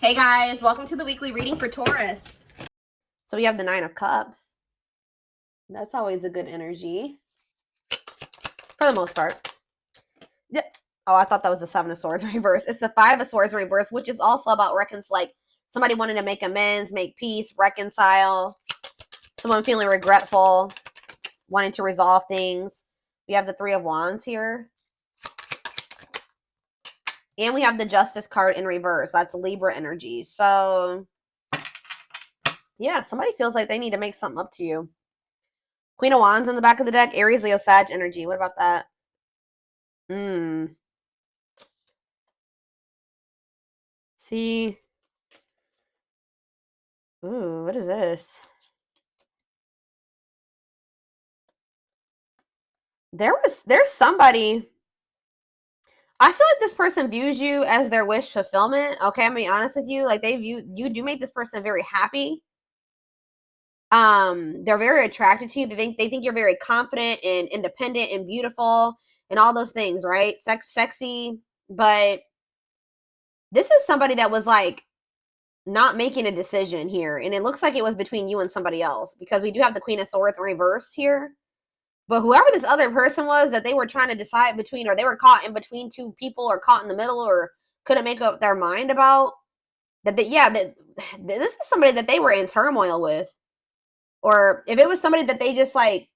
Hey guys, welcome to the weekly reading for Taurus. So we have the 9 of Cups. That's always a good energy. For the most part. Yeah. Oh, I thought that was the 7 of Swords in reverse. It's the 5 of Swords in reverse, which is also about like somebody wanting to make amends, make peace, reconcile. Someone feeling regretful, wanting to resolve things. We have the 3 of Wands here. And we have the Justice card in reverse. That's Libra energy. So, yeah, somebody feels like they need to make something up to you. Queen of Wands in the back of the deck. Aries, Leo, Sag energy. What about that? See? Ooh, what is this? There's somebody. I feel like this person views you as their wish fulfillment. Okay, I'm gonna be honest with you. Like you do make this person very happy. They're very attracted to you. They think you're very confident and independent and beautiful and all those things, right? Sexy, but this is somebody that was like not making a decision here, and it looks like it was between you and somebody else because we do have the Queen of Swords reversed here. But whoever this other person was that they were trying to decide between, or they were caught in between two people, or caught in the middle, or couldn't make up their mind about, that this is somebody that they were in turmoil with. Or if it was somebody that they just like,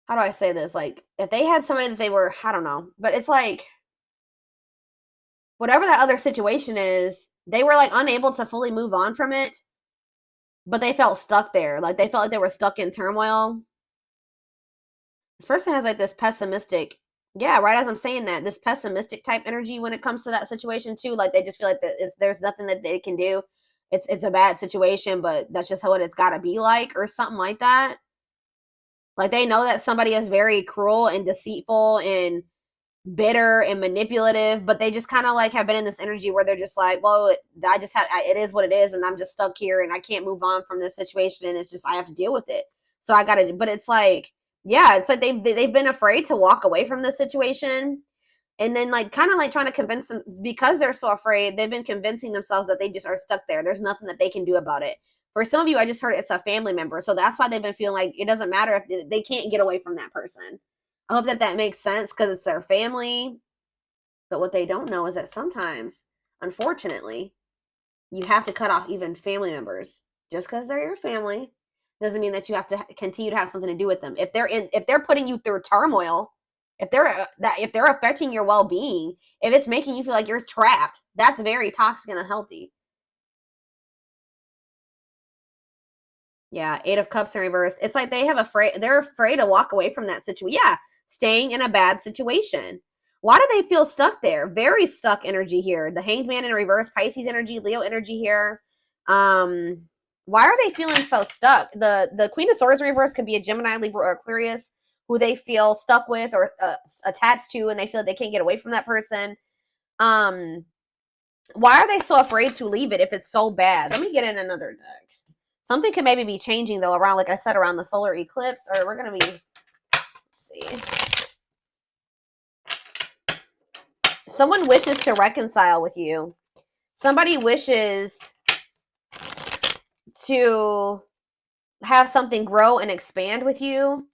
how do I say this? Like, if they had somebody that they were, I don't know, but it's like, whatever that other situation is, they were like unable to fully move on from it, but they felt stuck there. Like, they felt like they were stuck in turmoil. This person has like this pessimistic, yeah, right as I'm saying that, this pessimistic type energy when it comes to that situation too. Like, they just feel like there's nothing that they can do. It's a bad situation, but that's just how it's got to be like, or something like that. Like, they know that somebody is very cruel and deceitful and bitter and manipulative, but they just kind of like have been in this energy where they're just like, well, it is what it is, and I'm just stuck here and I can't move on from this situation, and it's just, I have to deal with it. So I gotta, but it's like, yeah, it's like they've been afraid to walk away from this situation. And then like kind of like trying to convince them, because they're so afraid, they've been convincing themselves that they just are stuck there. There's nothing that they can do about it. For some of you, I just heard it's a family member. So that's why they've been feeling like it doesn't matter if they can't get away from that person. I hope that makes sense because it's their family. But what they don't know is that sometimes, unfortunately, you have to cut off even family members. Just because they're your family doesn't mean that you have to continue to have something to do with them. If they're putting you through turmoil, if they're affecting your well-being, if it's making you feel like you're trapped, that's very toxic and unhealthy. Yeah, 8 of Cups in reverse. It's like they're afraid to walk away from that situation. Yeah, staying in a bad situation. Why do they feel stuck there? Very stuck energy here. The Hanged Man in reverse, Pisces energy, Leo energy here. Why are they feeling so stuck? The Queen of Swords in reverse could be a Gemini, Libra, or Aquarius who they feel stuck with or attached to, and they feel like they can't get away from that person. Why are they so afraid to leave it if it's so bad? Let me get in another deck. Something could maybe be changing though around, like I said, around the solar eclipse, or we're gonna be, let's see. Someone wishes to reconcile with you. Somebody wishes to have something grow and expand with you.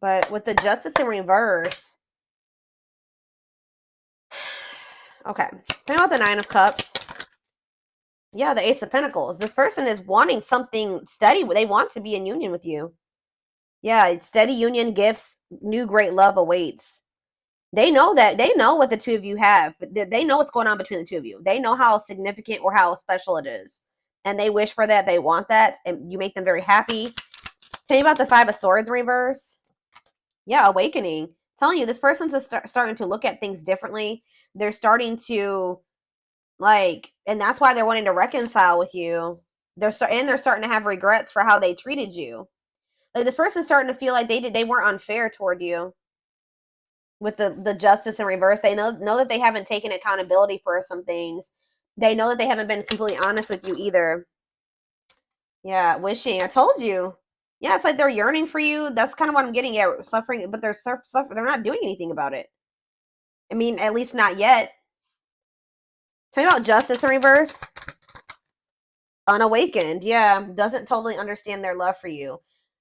But with the Justice in reverse, okay, think about the 9 of Cups. Yeah, the Ace of Pentacles. This person is wanting something steady. They want to be in union with you. Yeah, steady union, gifts, new great love awaits. They know that. They know what the two of you have. They know what's going on between the two of you. They know how significant or how special it is. And they wish for that. They want that. And you make them very happy. Tell me about the 5 of Swords reverse. Yeah, awakening. I'm telling you, this person's starting to look at things differently. They're starting to, like, and that's why they're wanting to reconcile with you. They're starting to have regrets for how they treated you. Like, this person's starting to feel like they weren't unfair toward you. With the Justice in reverse, they know that they haven't taken accountability for some things. They know that they haven't been completely honest with you either. Yeah, wishing. I told you. Yeah, it's like they're yearning for you. That's kind of what I'm getting at. Suffering, but they're they're not doing anything about it. I mean, at least not yet. Tell me about justice in reverse. Unawakened, yeah, doesn't totally understand their love for you.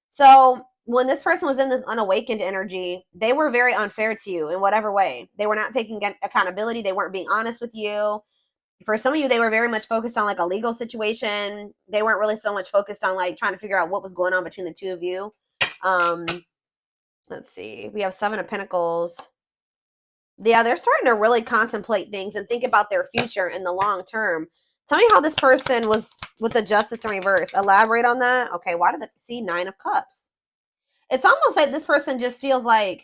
So when this person was in this unawakened energy, they were very unfair to you in whatever way. They were not taking accountability. They weren't being honest with you. For some of you, they were very much focused on like a legal situation. They weren't really so much focused on like trying to figure out what was going on between the two of you. Um, let's see. We have Seven of Pentacles. Yeah, they're starting to really contemplate things and think about their future in the long term. Tell me how this person was with the justice in reverse. Elaborate on that. Okay, why did it see Nine of Cups? It's almost like this person just feels like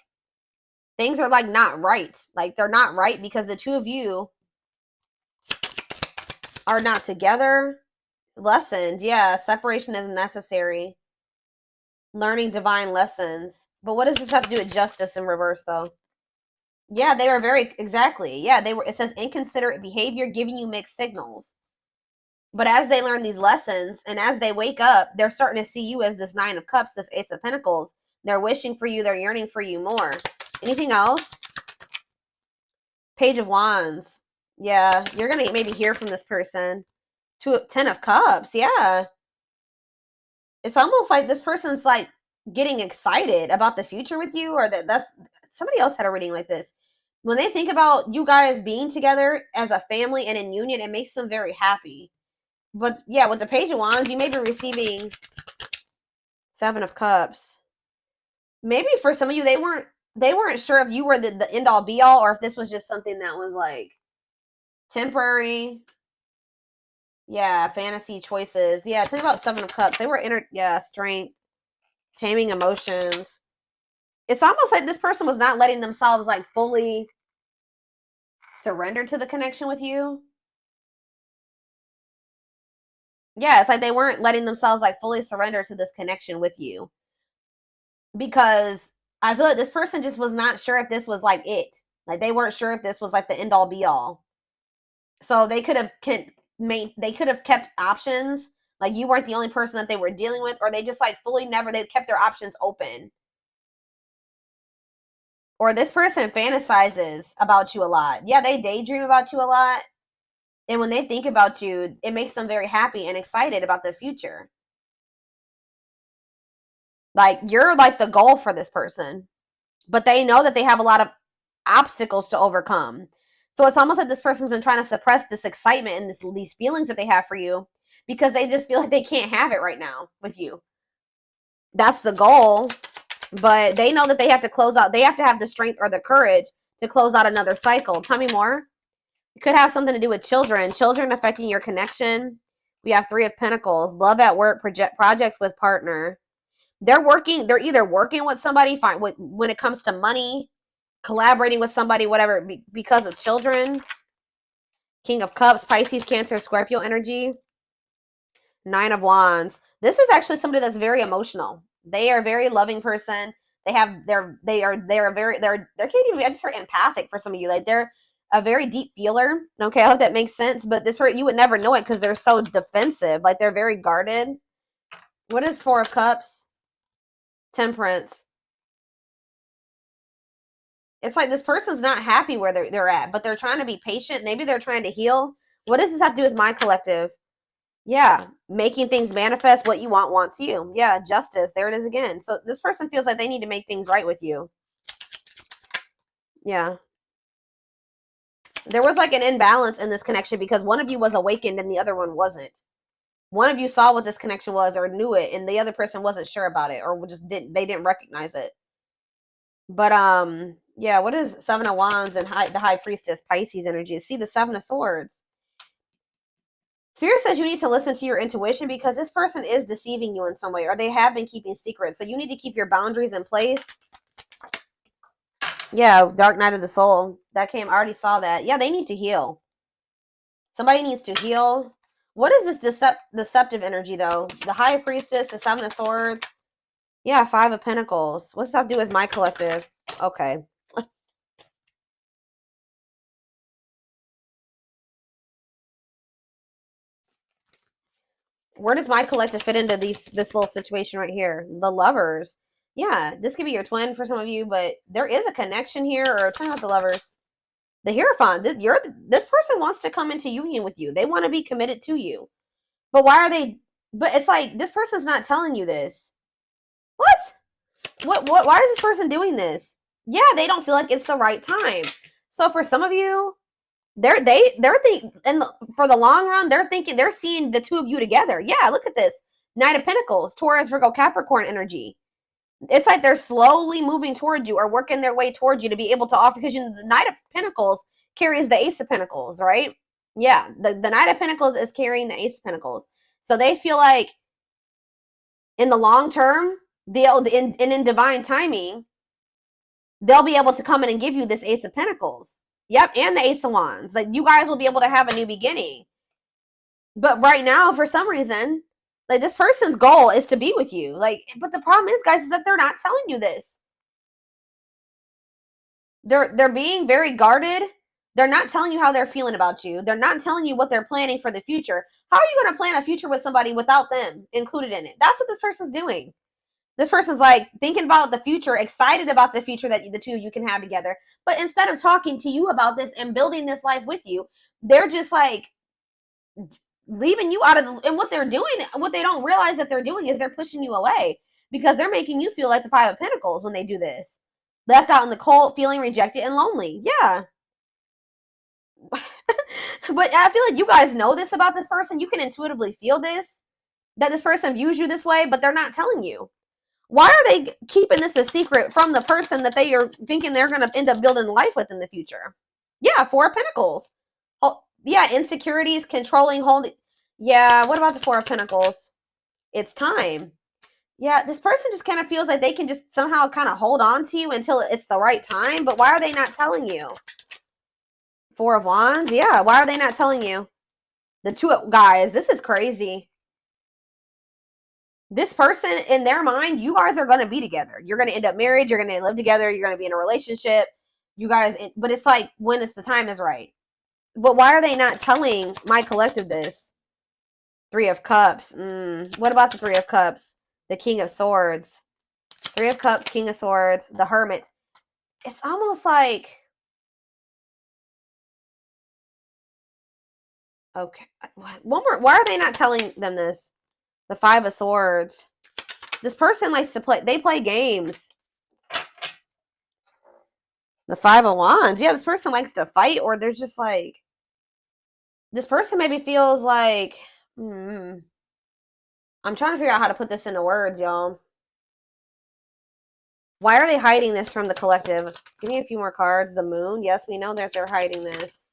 things are like not right. Like they're not right because the two of you are not together. Lessons, yeah, separation is necessary. Learning divine lessons. But what does this have to do with justice in reverse though? Yeah, they were very exactly. Yeah, they were. It says inconsiderate behavior giving you mixed signals. But as they learn these lessons and as they wake up, they're starting to see you as this Nine of Cups, this Ace of Pentacles. They're wishing for you. They're yearning for you more. Anything else? Page of Wands. Yeah, you're going to maybe hear from this person. Ten of Cups. Yeah. It's almost like this person's like getting excited about the future with you, or that's somebody else had a reading like this. When they think about you guys being together as a family and in union, it makes them very happy. But yeah, with the Page of Wands, you may be receiving Seven of Cups. Maybe for some of you, they weren't sure if you were the end all be all, or if this was just something that was like temporary. Yeah, fantasy choices. Yeah, tell me about Seven of Cups. They were strength, taming emotions. It's almost like this person was not letting themselves like fully surrender to the connection with you. Yeah, it's like they weren't letting themselves like fully surrender to this connection with you. Because I feel like this person just was not sure if this was like it. Like they weren't sure if this was like the end all be all. So they could have kept options. Like you weren't the only person that they were dealing with, or they just like fully never they kept their options open. Or this person fantasizes about you a lot. Yeah, they daydream about you a lot. And when they think about you, it makes them very happy and excited about the future. Like you're like the goal for this person, but they know that they have a lot of obstacles to overcome. So it's almost like this person's been trying to suppress this excitement and these feelings that they have for you because they just feel like they can't have it right now with you. That's the goal, but they know that they have to close out. They have to have the strength or the courage to close out another cycle. Tell me more. It could have something to do with children affecting your connection. We have Three of Pentacles, love at work, projects with partner. They're either working with somebody when it comes to money, collaborating with somebody, whatever, because of children. King of Cups, Pisces, Cancer, Scorpio energy. Nine of Wands. This is actually somebody that's very emotional. They are a very loving person. They can't even, I just heard empathic for some of you. Like they're a very deep feeler. Okay, I hope that makes sense. But this you would never know it because they're so defensive. Like they're very guarded. What is Four of Cups? Temperance. It's like this person's not happy where they're at, but they're trying to be patient. Maybe they're trying to heal. What does this have to do with my collective? Yeah, making things manifest. What you want wants you. Yeah, justice. There it is again. So this person feels like they need to make things right with you. Yeah. There was like an imbalance in this connection because one of you was awakened and the other one wasn't. One of you saw what this connection was or knew it, and the other person wasn't sure about it or just didn't recognize it. But yeah, what is Seven of Wands and the High Priestess Pisces energy? See the Seven of Swords. Spirit says you need to listen to your intuition because this person is deceiving you in some way, or they have been keeping secrets. So you need to keep your boundaries in place. Yeah, Dark Night of the Soul. That came, I already saw that. Yeah, they need to heal. Somebody needs to heal. What is this deceptive energy, though? The High Priestess, the Seven of Swords. Yeah, Five of Pentacles. What's that have to do with my collective? Okay. Where does my collective fit into this little situation right here? The Lovers. Yeah, this could be your twin for some of you, but there is a connection here, or turn out the Lovers. The Hierophant. This person wants to come into union with you. They want to be committed to you. But why are they? But it's like this person's not telling you this. What? What? Why is this person doing this? Yeah, they don't feel like it's the right time. So for some of you, they're thinking, and for the long run, they're seeing the two of you together. Yeah, look at this. Knight of Pentacles, Taurus, Virgo, Capricorn energy. It's like they're slowly moving towards you or working their way towards you to be able to offer, because the Knight of Pentacles carries the Ace of Pentacles, right? Yeah, the Knight of Pentacles is carrying the Ace of Pentacles. So they feel like in the long term, in divine timing, they'll be able to come in and give you this Ace of Pentacles. Yep, and the Ace of Wands. Like, you guys will be able to have a new beginning. But right now, for some reason, like, this person's goal is to be with you. Like, but the problem is, guys, is that they're not telling you this. They're being very guarded. They're not telling you how they're feeling about you. They're not telling you what they're planning for the future. How are you going to plan a future with somebody without them included in it? That's what this person's doing. This person's like thinking about the future, excited about the future that the two of you can have together. But instead of talking to you about this and building this life with you, they're just like leaving you out of the, and what they're doing, what they don't realize that they're doing is they're pushing you away, because they're making you feel like the Five of Pentacles when they do this. Left out in the cold, feeling rejected and lonely. Yeah. But I feel like you guys know this about this person. You can intuitively feel this, that this person views you this way, but they're not telling you. Why are they keeping this a secret from the person that they are thinking they're going to end up building life with in the future? Yeah, Four of Pentacles. Oh, yeah, insecurities, controlling, holding. Yeah, what about the Four of Pentacles? It's time. Yeah, this person just kind of feels like they can just somehow kind of hold on to you until it's the right time, but why are they not telling you? Four of Wands? Yeah, why are they not telling you? The two guys, this is crazy. This person, in their mind, you guys are going to be together. You're going to end up married. You're going to live together. You're going to be in a relationship. You guys, but it's like when it's the time is right. But why are they not telling my collective this? Three of Cups. What about the Three of Cups? The King of Swords. Three of Cups, King of Swords, the Hermit. It's almost like, okay, one more. Why are they not telling them this? The Five of Swords. This person likes to play. They play games. The Five of Wands. Yeah, this person likes to fight, or there's just like, this person maybe feels like, I'm trying to figure out how to put this into words, y'all. Why are they hiding this from the collective? Give me a few more cards. The Moon. Yes, we know that they're hiding this.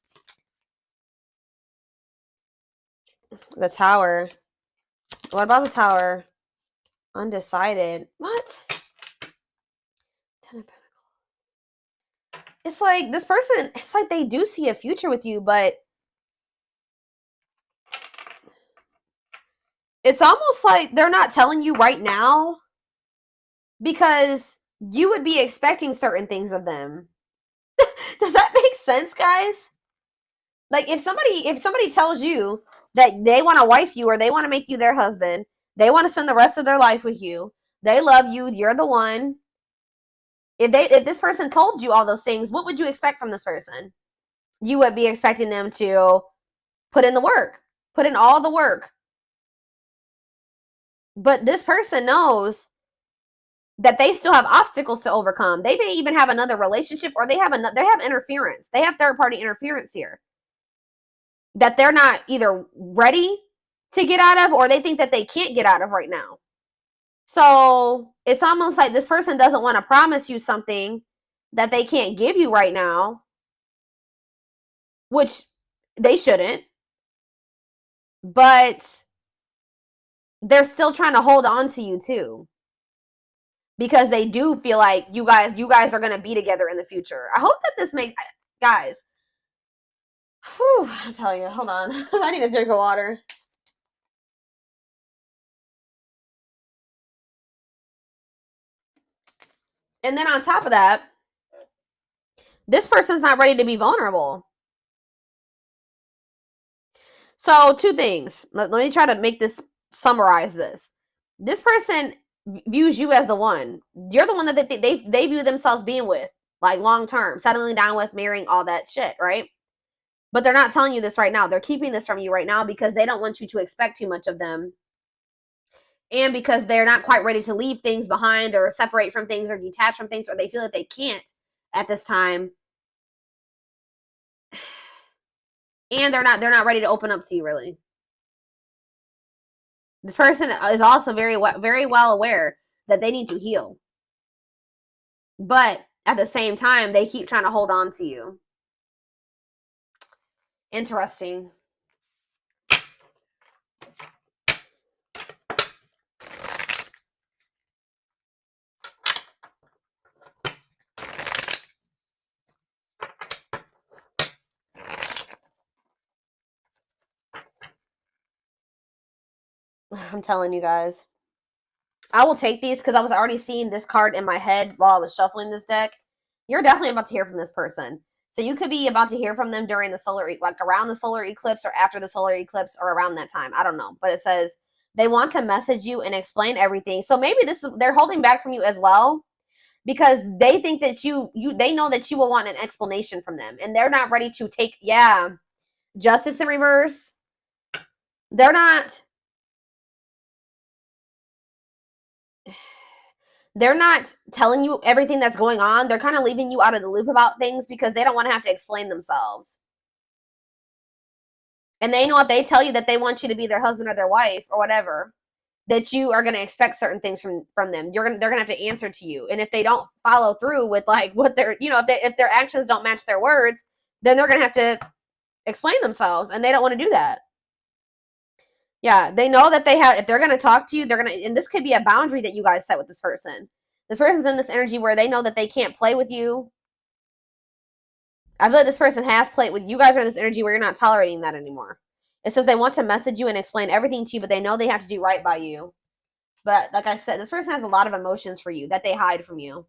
The Tower. What about the Tower? Undecided. What? Ten of Pentacles. It's like this person, it's like they do see a future with you, but it's almost like they're not telling you right now because you would be expecting certain things of them. Does that make sense, guys? Like if somebody tells you that they want to wife you or they want to make you their husband, they want to spend the rest of their life with you, they love you, you're the one. If this person told you all those things, what would you expect from this person? You would be expecting them to put in the work, put in all the work. But this person knows that they still have obstacles to overcome. They may even have another relationship, or they have interference. They have third-party interference here that they're not either ready to get out of, or they think that they can't get out of right now. So it's almost like this person doesn't want to promise you something that they can't give you right now, which they shouldn't, but they're still trying to hold on to you too, because they do feel like you guys are going to be together in the future. I hope that this makes, guys, whew, I'm telling you, hold on. I need a drink of water. And then on top of that, this person's not ready to be vulnerable. So two things. Let me try to make this summarize this. This person views you as the one. You're the one that they view themselves being with, like long term, settling down with, marrying, all that shit, right? But they're not telling you this right now. They're keeping this from you right now because they don't want you to expect too much of them. And because they're not quite ready to leave things behind or separate from things or detach from things, or they feel that they can't at this time. And they're not ready to open up to you, really. This person is also very well aware that they need to heal. But at the same time, they keep trying to hold on to you. Interesting. I'm telling you guys. I will take these because I was already seeing this card in my head while I was shuffling this deck. You're definitely about to hear from this person. So you could be about to hear from them during the solar, like around the solar eclipse or after the solar eclipse or around that time. I don't know. But it says they want to message you and explain everything. So maybe they're holding back from you as well because they think that they know that you will want an explanation from them. And they're not ready to take, Justice in reverse. They're not telling you everything that's going on. They're kind of leaving you out of the loop about things because they don't want to have to explain themselves. And they know if they tell you that they want you to be their husband or their wife or whatever, that you are going to expect certain things from them. They're going to have to answer to you. And if they don't follow through with like what they're, if their actions don't match their words, then they're going to have to explain themselves, and they don't want to do that. Yeah, they know that if they're going to talk to you, and this could be a boundary that you guys set with this person. This person's in this energy where they know that they can't play with you. I feel like this person has played with you guys are in this energy where you're not tolerating that anymore. It says they want to message you and explain everything to you, but they know they have to do right by you. But like I said, this person has a lot of emotions for you that they hide from you.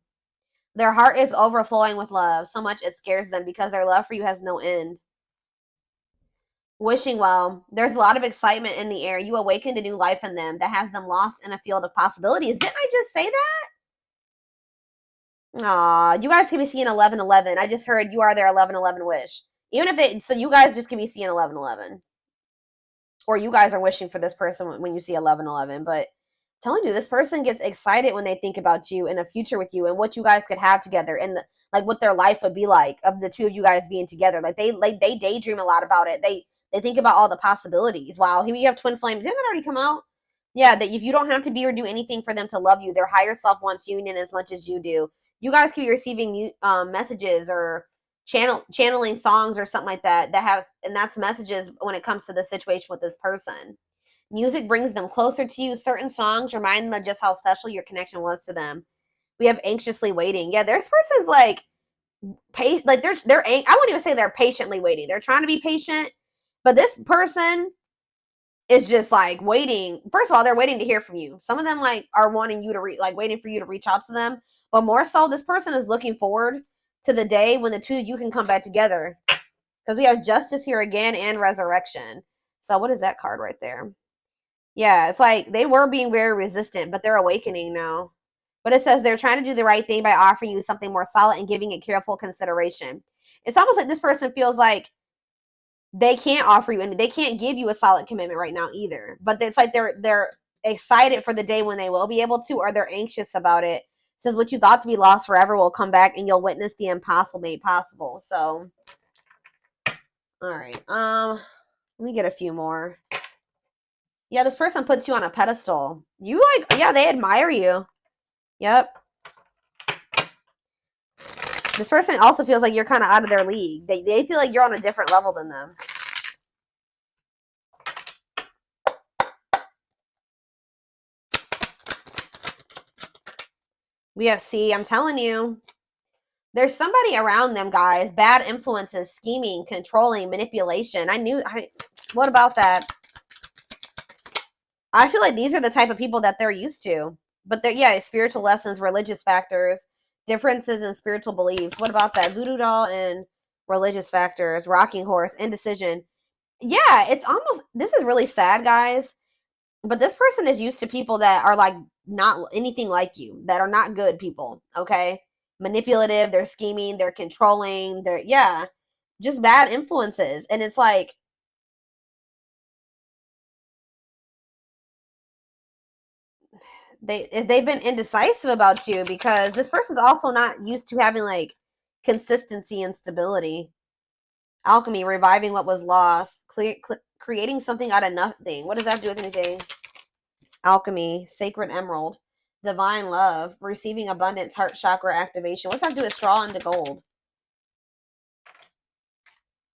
Their heart is overflowing with love, so much it scares them because their love for you has no end. Wishing well. There's a lot of excitement in the air. You awakened a new life in them that has them lost in a field of possibilities. Didn't I just say that? Aw, you guys can be seeing 1111. I just heard you are their 1111 wish. So you guys just can be seeing 1111. Or you guys are wishing for this person when you see 1111. But I'm telling you, this person gets excited when they think about you and a future with you and what you guys could have together and what their life would be like of the two of you guys being together. They daydream a lot about it. They think about all the possibilities. Wow, here we have twin flame. Didn't that already come out? Yeah, that if you don't have to be or do anything for them to love you, their higher self wants union as much as you do. You guys could be receiving messages or channeling songs or something like that and that's messages when it comes to the situation with this person. Music brings them closer to you. Certain songs remind them of just how special your connection was to them. We have anxiously waiting. Yeah, this person's I wouldn't even say they're patiently waiting. They're trying to be patient, but this person is just waiting. First of all, they're waiting to hear from you. Some of them are wanting you to waiting for you to reach out to them. But more so, this person is looking forward to the day when the two of you can come back together. Because we have justice here again and resurrection. So what is that card right there? Yeah, it's they were being very resistant, but they're awakening now. But it says they're trying to do the right thing by offering you something more solid and giving it careful consideration. It's almost like this person feels like they can't offer you and they can't give you a solid commitment right now either. But it's they're excited for the day when they will be able to, or they're anxious about it. It says what you thought to be lost forever will come back and you'll witness the impossible made possible. So, all right. Let me get a few more. Yeah, this person puts you on a pedestal. You they admire you. Yep. This person also feels like you're kind of out of their league. They feel like you're on a different level than them. We have I'm telling you. There's somebody around them, guys. Bad influences, scheming, controlling, manipulation. What about that? I feel like these are the type of people that they're used to. But spiritual lessons, religious factors, differences in spiritual beliefs. What about that? Voodoo doll and religious factors, rocking horse, indecision. Yeah, it's almost, this is really sad, guys. But this person is used to people that are like not anything like you, that are not good people, okay? Manipulative, they're scheming, they're controlling, they're, yeah, just bad influences. And it's like, they've been indecisive about you because this person's also not used to having like consistency and stability. Alchemy, reviving what was lost, creating something out of nothing. What does that have to do with anything? Alchemy, sacred emerald, divine love, receiving abundance, heart chakra activation. What's that have to do with straw into gold?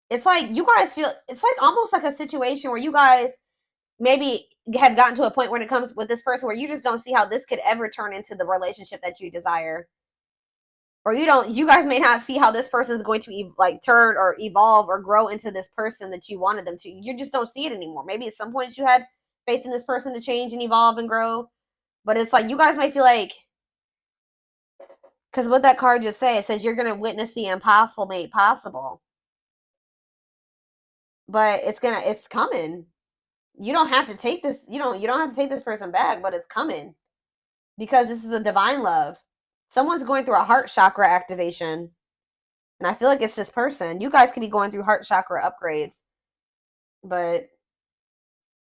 It's like you guys feel, it's like almost like a situation where you guys maybe have gotten to a point when it comes with this person where you just don't see how this could ever turn into the relationship that you desire. Or you guys may not see how this person is going to like turn or evolve or grow into this person that you wanted them to. You just don't see it anymore. Maybe at some point you had faith in this person to change and evolve and grow, but it's like you guys might feel like, because what that card just says, it says you're going to witness the impossible made possible. But it's coming. You don't have to take this, you don't have to take this person back, but it's coming. Because this is a divine love. Someone's going through a heart chakra activation. And I feel like it's this person. You guys could be going through heart chakra upgrades. But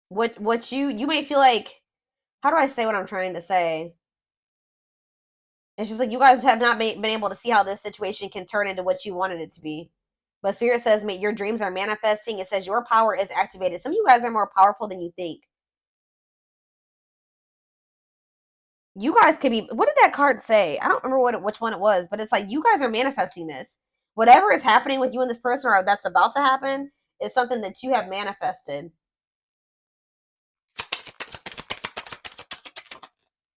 what you may feel like, how do I say what I'm trying to say? It's just like you guys have not been able to see how this situation can turn into what you wanted it to be. But Spirit says your dreams are manifesting. It says your power is activated. Some of you guys are more powerful than you think. You guys could be, what did that card say? I don't remember which one it was, but it's like you guys are manifesting this. Whatever is happening with you and this person or that's about to happen is something that you have manifested.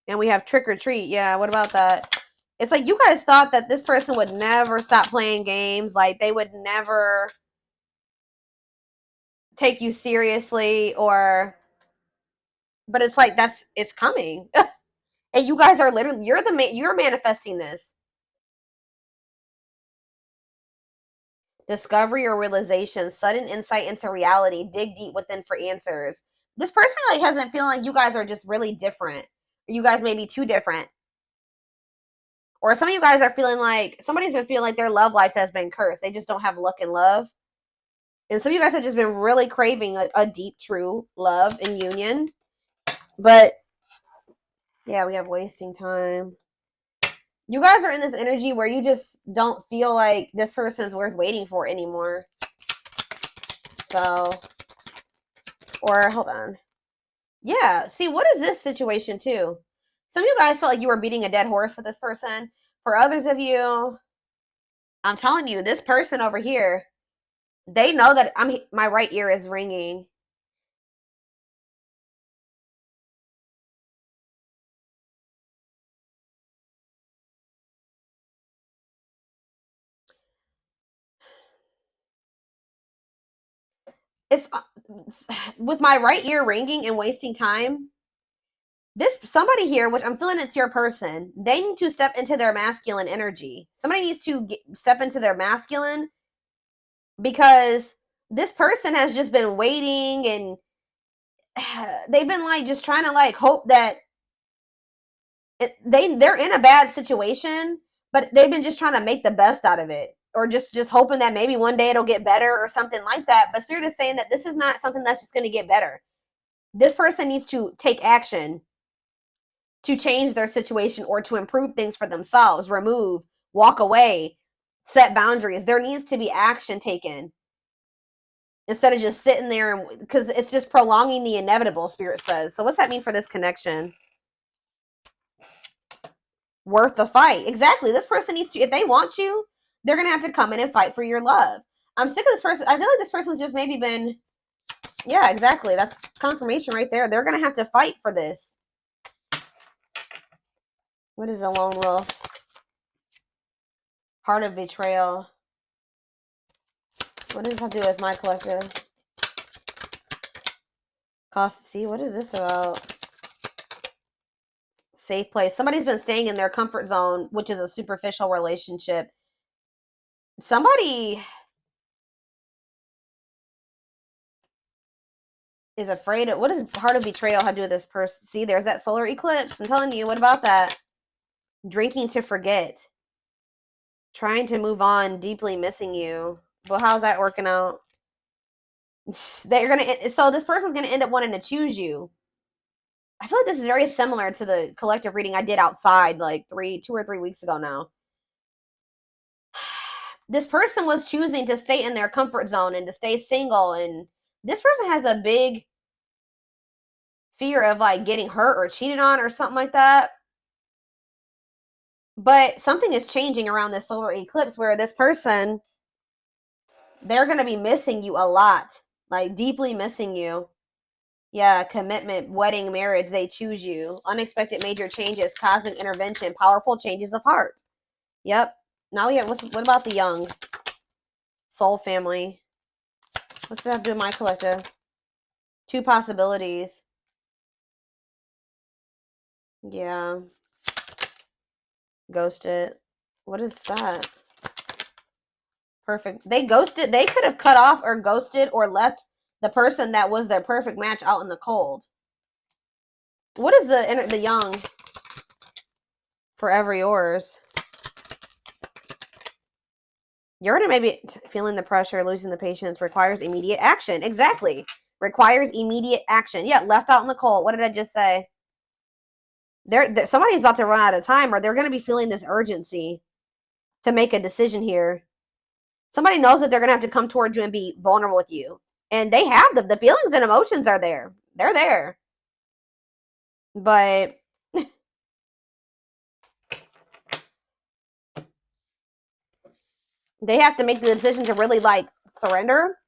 And we have trick or treat. Yeah, what about that? It's like you guys thought that this person would never stop playing games. Like they would never take you seriously but it's like it's coming. And you guys are literally, you're manifesting this. Discovery or realization, sudden insight into reality, dig deep within for answers. This person like has been feeling like you guys are just really different. You guys may be too different. Or some of you guys are feeling like somebody's been feeling like their love life has been cursed. They just don't have luck in love. And some of you guys have just been really craving a deep, true love and union. But yeah, we have wasting time. You guys are in this energy where you just don't feel like this person is worth waiting for anymore. So, or hold on. Yeah, see, what is this situation too? Some of you guys felt like you were beating a dead horse with this person. For others of you, I'm telling you, this person over here, they know that my right ear is ringing. It's with my right ear ringing and wasting time. This somebody here, which I'm feeling it's your person, they need to step into their masculine energy. Somebody needs to step into their masculine because this person has just been waiting and they've been like just trying to like hope that they're in a bad situation, but they've been just trying to make the best out of it, or just hoping that maybe one day it'll get better or something like that. But Spirit is saying that this is not something that's just going to get better. This person needs to take action to change their situation or to improve things for themselves, remove, walk away, set boundaries. There needs to be action taken instead of just sitting there, because it's just prolonging the inevitable, Spirit says. So what's that mean for this connection? Worth the fight. Exactly. This person needs to, if they want you, they're going to have to come in and fight for your love. I'm sick of this person. I feel like this person's just maybe been, yeah, exactly. That's confirmation right there. They're going to have to fight for this. What is a lone wolf? Heart of betrayal. What does that do with my collective? Cost to see. What is this about? Safe place. Somebody's been staying in their comfort zone, which is a superficial relationship. Somebody is afraid of, what does heart of betrayal have to do with this person? See, there's that solar eclipse. I'm telling you, what about that? Drinking to forget. Trying to move on, deeply missing you. But how's that working out? They're gonna, so this person's gonna end up wanting to choose you. I feel like this is very similar to the collective reading I did outside like 2 or 3 weeks ago now. This person was choosing to stay in their comfort zone and to stay single, and this person has a big fear of like getting hurt or cheated on or something like that. But something is changing around this solar eclipse where this person, they're going to be missing you a lot, like deeply missing you. Yeah, commitment, wedding, marriage, they choose you. Unexpected major changes, cosmic intervention, powerful changes of heart. Yep. Now we have, what about the young? Soul family. What's that have to do with my collective? 2 possibilities. Yeah. Ghosted. What is that? Perfect. They ghosted. They could have cut off or ghosted or left the person that was their perfect match out in the cold. What is the young? Forever yours. You're gonna maybe feeling the pressure, losing the patience, requires immediate action. Exactly. Requires immediate action. Yeah, left out in the cold. What did I just say? Somebody's about to run out of time, or they're gonna be feeling this urgency to make a decision here. Somebody knows that they're gonna have to come towards you and be vulnerable with you, and they have the feelings and emotions are there. They're there, but they have to make the decision to really like surrender